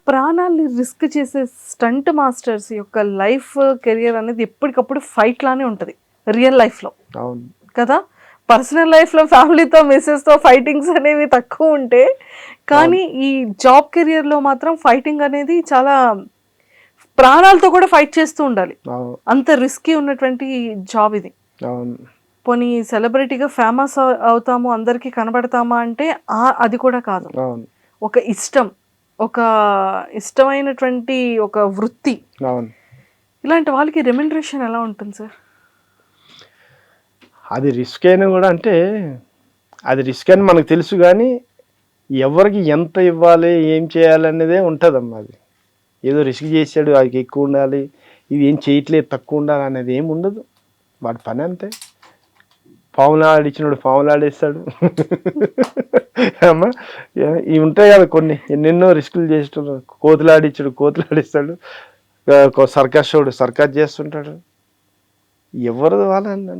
ప్రాణాల్ని రిస్క్ చేసే stunt masters యొక్క లైఫ్ కెరియర్ అనేది ఎప్పటికప్పుడు ఫైట్ లానే ఉంటుంది రియల్ లైఫ్లో అవును కదా. పర్సనల్ లైఫ్లో ఫ్యామిలీతో మిస్సెస్తో ఫైటింగ్స్ అనేవి తక్కువ ఉంటే కానీ ఈ జాబ్ కెరియర్లో మాత్రం ఫైటింగ్ అనేది చాలా ప్రాణాలతో కూడా ఫైట్ చేస్తూ ఉండాలి. అంత రిస్కీ ఉన్నటువంటి జాబ్ ఇది. పోనీ సెలబ్రిటీగా ఫేమస్ అవుతాము, అందరికీ కనబడతామా అంటే అది కూడా కాదు. ఒక ఒక ఇష్టమైనటువంటి ఒక వృత్తి. ఇలాంటి వాళ్ళకి రెమ్యునరేషన్ ఎలా ఉంటుంది సార్? అది రిస్క్ అయినా కూడా, అంటే అది రిస్క్ అని మనకు తెలుసు, కానీ ఎవరికి ఎంత ఇవ్వాలి ఏం చేయాలి అనేదే ఉంటుందమ్మా. అది ఏదో రిస్క్ చేసాడు వాడికి ఎక్కువ ఉండాలి, ఇది ఏం చేయట్లేదు తక్కువ ఉండాలి అనేది ఏమి ఉండదు. వాడి పని అంతే. పాములు ఆడిచ్చినాడు పాములు ఆడేస్తాడు. అమ్మా ఇవి ఉంటాయి కదా కొన్ని, ఎన్నెన్నో రిస్కులు చేస్తున్నాడు. కోతులు ఆడిచ్చాడు కోతులు ఆడిస్తాడు, సర్కస్ షోడు సర్కస్ చేస్తుంటాడు. ఎవరిది వాళ్ళని